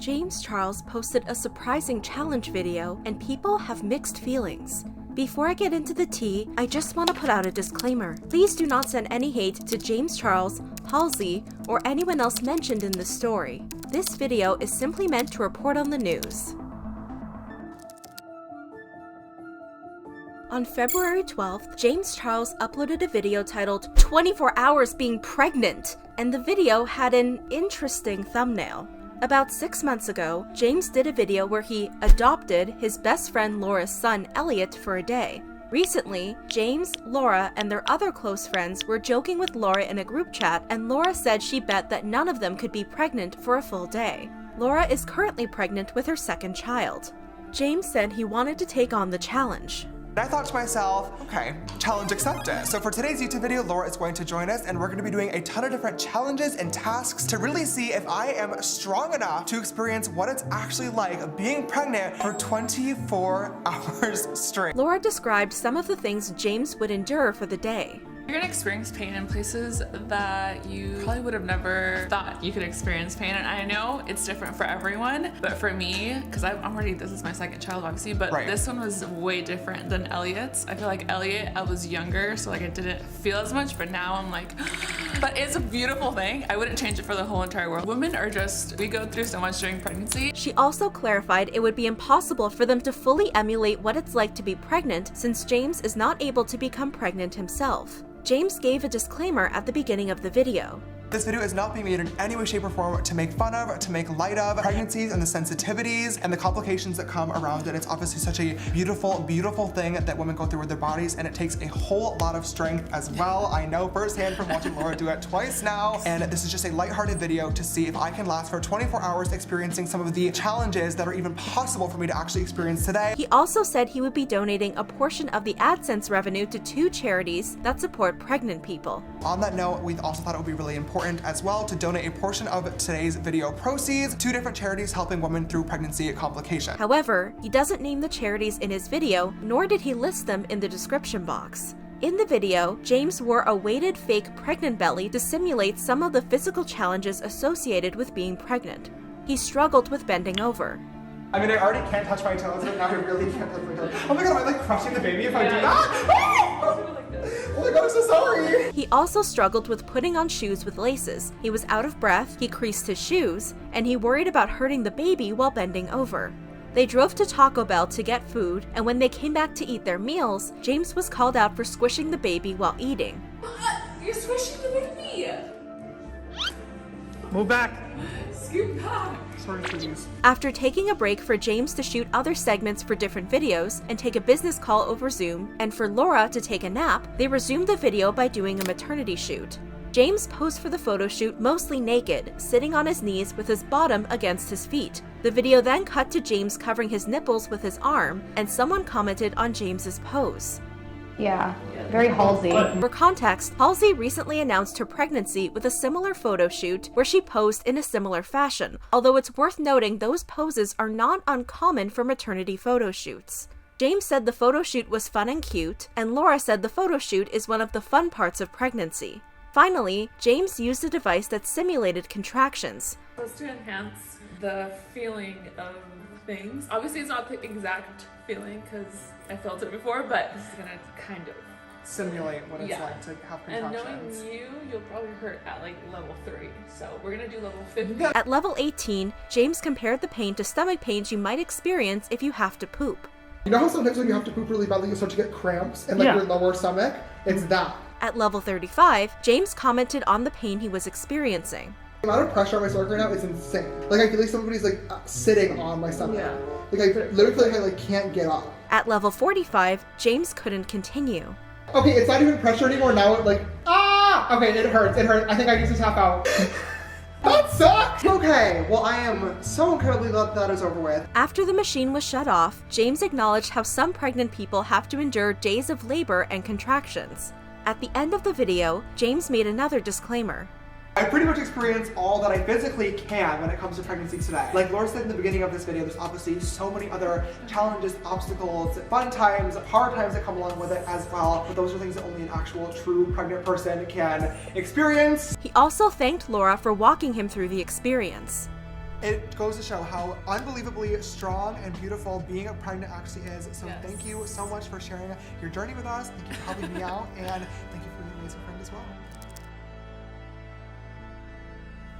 James Charles posted a surprising challenge video, and people have mixed feelings. Before I get into the tea, I just want to put out a disclaimer. Please do not send any hate to James Charles, Halsey, or anyone else mentioned in this story. This video is simply meant to report on the news. On February 12th, James Charles uploaded a video titled 24 Hours Being Pregnant, and the video had an interesting thumbnail. About 6 months ago, James did a video where he adopted his best friend Laura's son Elliot for a day. Recently, James, Laura, and their other close friends were joking with Laura in a group chat, and Laura said she bet that none of them could be pregnant for a full day. Laura is currently pregnant with her second child. James said he wanted to take on the challenge. I thought to myself, okay, challenge accepted. So for today's YouTube video, Laura is going to join us and we're going to be doing a ton of different challenges and tasks to really see if I am strong enough to experience what it's actually like being pregnant for 24 hours straight. Laura described some of the things James would endure for the day. You're gonna experience pain in places that you probably would have never thought you could experience pain. And I know it's different for everyone, but for me, because this is my second child obviously, but This one was way different than Elliot's. I feel like Elliot, I was younger, so like I didn't feel as much, but now I'm like, but it's a beautiful thing. I wouldn't change it for the whole entire world. Women are just, we go through so much during pregnancy. She also clarified it would be impossible for them to fully emulate what it's like to be pregnant since James is not able to become pregnant himself. James gave a disclaimer at the beginning of the video. This video is not being made in any way, shape, or form to make fun of, to make light of pregnancies and the sensitivities and the complications that come around it. It's obviously such a beautiful, beautiful thing that women go through with their bodies, and it takes a whole lot of strength as well. I know firsthand from watching Laura do it twice now, and this is just a lighthearted video to see if I can last for 24 hours experiencing some of the challenges that are even possible for me to actually experience today. He also said he would be donating a portion of the AdSense revenue to 2 charities that support pregnant people. On that note, we also thought it would be really important as well to donate a portion of today's video proceeds to different charities helping women through pregnancy complications. However, he doesn't name the charities in his video, nor did he list them in the description box. In the video, James wore a weighted fake pregnant belly to simulate some of the physical challenges associated with being pregnant. He struggled with bending over. I mean, I already can't touch my toes, but now I really can't touch my toes. Oh my god, am I like crushing the baby if I do that? Oh my god, I'm so sorry! He also struggled with putting on shoes with laces. He was out of breath, he creased his shoes, and he worried about hurting the baby while bending over. They drove to Taco Bell to get food, and when they came back to eat their meals, James was called out for squishing the baby while eating. You're squishing the baby! Move back! Scoot back! Sorry, please. After taking a break for James to shoot other segments for different videos and take a business call over Zoom, and for Laura to take a nap, they resumed the video by doing a maternity shoot. James posed for the photo shoot mostly naked, sitting on his knees with his bottom against his feet. The video then cut to James covering his nipples with his arm, and someone commented on James's pose. Yeah, very Halsey. For context, Halsey recently announced her pregnancy with a similar photo shoot where she posed in a similar fashion, although it's worth noting those poses are not uncommon for maternity photo shoots. James said the photo shoot was fun and cute, and Laura said the photo shoot is one of the fun parts of pregnancy. Finally, James used a device that simulated contractions. Just to enhance the feeling of things. Obviously it's not the exact feeling because I felt it before, but this is gonna kind of simulate what it's like to have contractions. And knowing you'll probably hurt at like level 3. So we're gonna do level 50. At level 18, James compared the pain to stomach pains you might experience if you have to poop. You know how sometimes when you have to poop really badly, you start to get cramps in like your lower stomach? It's that. At level 35, James commented on the pain he was experiencing. The amount of pressure on my stomach right now is insane. Like I feel like somebody's like sitting on my stomach. Yeah. Like I literally feel like I like can't get up. At level 45, James couldn't continue. Okay, it's not even pressure anymore now. It like, okay, it hurts. It hurts. I think I need to tap out. That sucks! Okay, well I am so incredibly glad that is over with. After the machine was shut off, James acknowledged how some pregnant people have to endure days of labor and contractions. At the end of the video, James made another disclaimer. I pretty much experience all that I physically can when it comes to pregnancy today. Like Laura said in the beginning of this video, there's obviously so many other challenges, obstacles, fun times, hard times that come along with it as well. But those are things that only an actual true pregnant person can experience. He also thanked Laura for walking him through the experience. it goes to show how unbelievably strong and beautiful being pregnant actually is. So thank you so much for sharing your journey with us. Thank you for helping me out, and thank you for being an amazing friend as well.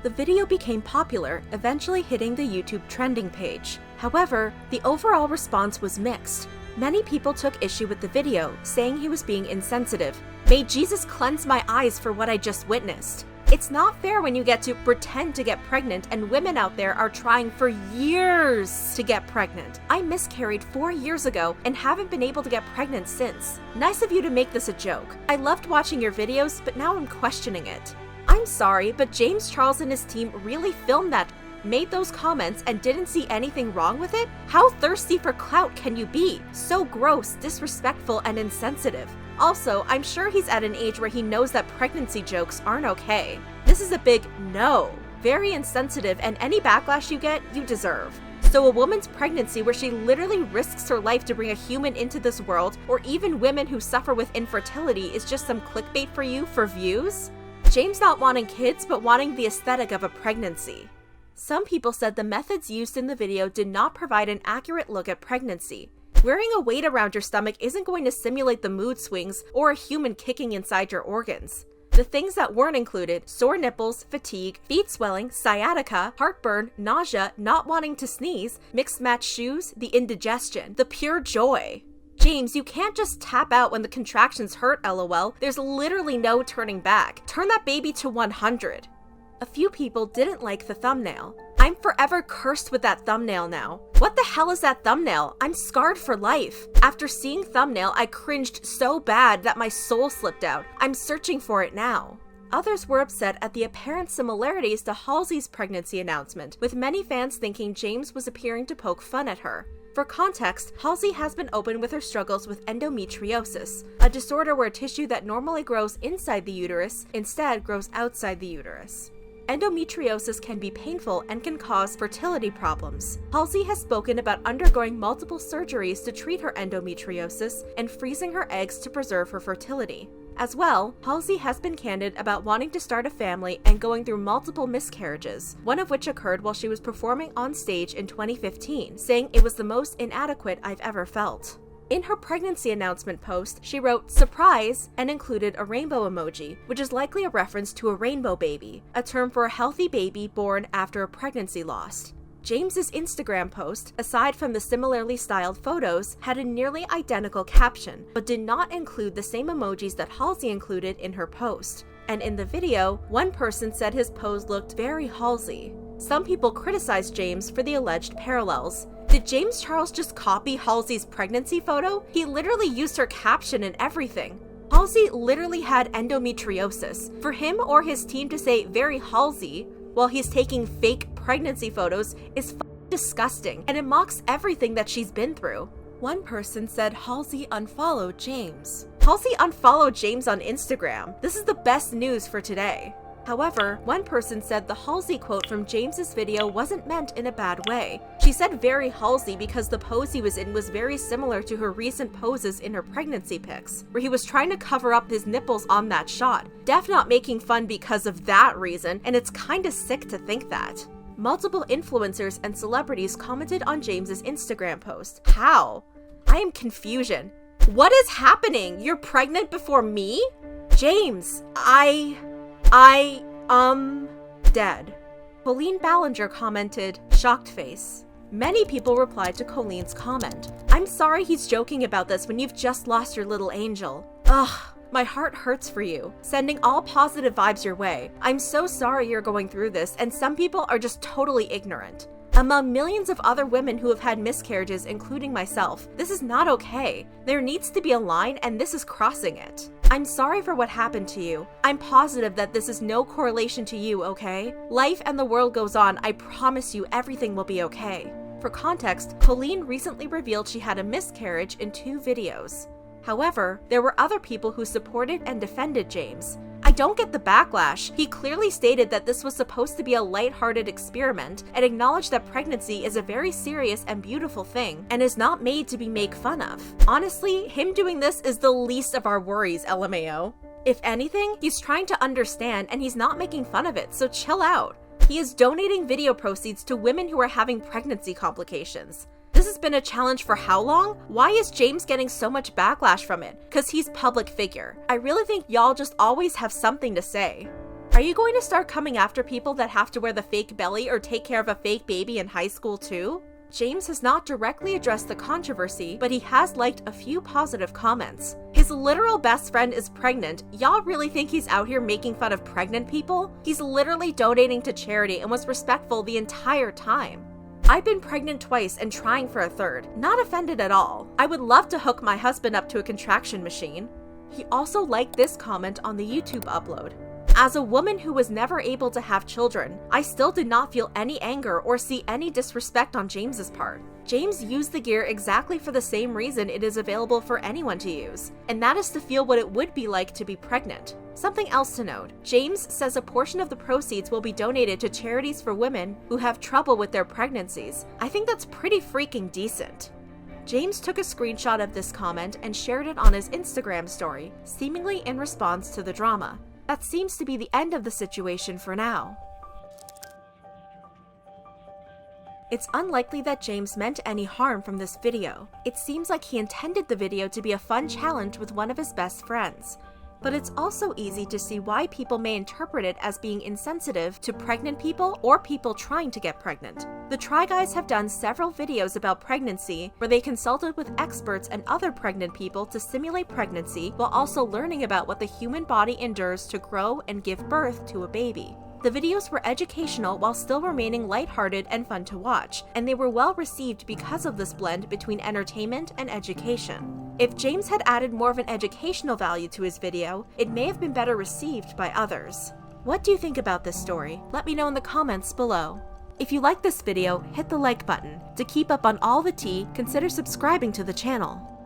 The video became popular, eventually hitting the YouTube trending page. However, the overall response was mixed. Many people took issue with the video, saying he was being insensitive. May Jesus cleanse my eyes for what I just witnessed. It's not fair when you get to pretend to get pregnant and women out there are trying for years to get pregnant. I miscarried 4 years ago and haven't been able to get pregnant since. Nice of you to make this a joke. I loved watching your videos, but now I'm questioning it. I'm sorry, but James Charles and his team really filmed that, made those comments, and didn't see anything wrong with it? How thirsty for clout can you be? So gross, disrespectful, and insensitive. Also, I'm sure he's at an age where he knows that pregnancy jokes aren't okay. This is a big no. Very insensitive, and any backlash you get, you deserve. So a woman's pregnancy where she literally risks her life to bring a human into this world, or even women who suffer with infertility, is just some clickbait for you for views? James not wanting kids, but wanting the aesthetic of a pregnancy. Some people said the methods used in the video did not provide an accurate look at pregnancy. Wearing a weight around your stomach isn't going to simulate the mood swings or a human kicking inside your organs. The things that weren't included: sore nipples, fatigue, feet swelling, sciatica, heartburn, nausea, not wanting to sneeze, mixed match shoes, the indigestion, the pure joy. James, you can't just tap out when the contractions hurt, lol. There's literally no turning back. Turn that baby to 100. A few people didn't like the thumbnail. I'm forever cursed with that thumbnail now. What the hell is that thumbnail? I'm scarred for life. After seeing thumbnail, I cringed so bad that my soul slipped out. I'm searching for it now. Others were upset at the apparent similarities to Halsey's pregnancy announcement, with many fans thinking James was appearing to poke fun at her. For context, Halsey has been open with her struggles with endometriosis, a disorder where tissue that normally grows inside the uterus instead grows outside the uterus. Endometriosis can be painful and can cause fertility problems. Halsey has spoken about undergoing multiple surgeries to treat her endometriosis and freezing her eggs to preserve her fertility. As well, Halsey has been candid about wanting to start a family and going through multiple miscarriages, one of which occurred while she was performing on stage in 2015, saying it was the most inadequate I've ever felt. In her pregnancy announcement post, she wrote "surprise" and included a rainbow emoji, which is likely a reference to a rainbow baby, a term for a healthy baby born after a pregnancy loss. James's Instagram post, aside from the similarly styled photos, had a nearly identical caption, but did not include the same emojis that Halsey included in her post. And in the video, one person said his pose looked very Halsey. Some people criticized James for the alleged parallels. Did James Charles just copy Halsey's pregnancy photo? He literally used her caption and everything. Halsey literally had endometriosis. For him or his team to say very Halsey while he's taking fake pregnancy photos is disgusting, and it mocks everything that she's been through. One person said Halsey unfollowed James. Halsey unfollowed James on Instagram. This is the best news for today. However, one person said the Halsey quote from James's video wasn't meant in a bad way. She said very Halsey because the pose he was in was very similar to her recent poses in her pregnancy pics, where he was trying to cover up his nipples on that shot. Def not making fun because of that reason, and it's kinda sick to think that. Multiple influencers and celebrities commented on James's Instagram post. How? I am confusion. What is happening? You're pregnant before me? James, dead. Colleen Ballinger commented, shocked face. Many people replied to Colleen's comment. I'm sorry he's joking about this when you've just lost your little angel. Ugh, my heart hurts for you. Sending all positive vibes your way. I'm so sorry you're going through this, and some people are just totally ignorant. Among millions of other women who have had miscarriages, including myself, this is not okay. There needs to be a line, and this is crossing it. I'm sorry for what happened to you. I'm positive that this is no correlation to you, okay? Life and the world goes on. I promise you everything will be okay. For context, Colleen recently revealed she had a miscarriage in 2 videos. However, there were other people who supported and defended James. I don't get the backlash. He clearly stated that this was supposed to be a lighthearted experiment and acknowledged that pregnancy is a very serious and beautiful thing and is not made to be made fun of. Honestly, him doing this is the least of our worries, LMAO. If anything, he's trying to understand and he's not making fun of it, so chill out. He is donating video proceeds to women who are having pregnancy complications. This has been a challenge for how long? Why is James getting so much backlash from it? Because he's public figure. I really think y'all just always have something to say. Are you going to start coming after people that have to wear the fake belly or take care of a fake baby in high school too? James has not directly addressed the controversy, but he has liked a few positive comments. His literal best friend is pregnant. Y'all really think he's out here making fun of pregnant people? He's literally donating to charity and was respectful the entire time. I've been pregnant twice and trying for a third. Not offended at all. I would love to hook my husband up to a contraction machine. He also liked this comment on the YouTube upload. As a woman who was never able to have children, I still did not feel any anger or see any disrespect on James's part. James used the gear exactly for the same reason it is available for anyone to use, and that is to feel what it would be like to be pregnant. Something else to note, James says a portion of the proceeds will be donated to charities for women who have trouble with their pregnancies. I think that's pretty freaking decent. James took a screenshot of this comment and shared it on his Instagram story, seemingly in response to the drama. That seems to be the end of the situation for now. It's unlikely that James meant any harm from this video. It seems like he intended the video to be a fun challenge with one of his best friends. But it's also easy to see why people may interpret it as being insensitive to pregnant people or people trying to get pregnant. The Try Guys have done several videos about pregnancy where they consulted with experts and other pregnant people to simulate pregnancy while also learning about what the human body endures to grow and give birth to a baby. The videos were educational while still remaining lighthearted and fun to watch, and they were well received because of this blend between entertainment and education. If James had added more of an educational value to his video, it may have been better received by others. What do you think about this story? Let me know in the comments below. If you like this video, hit the like button. To keep up on all the tea, consider subscribing to the channel.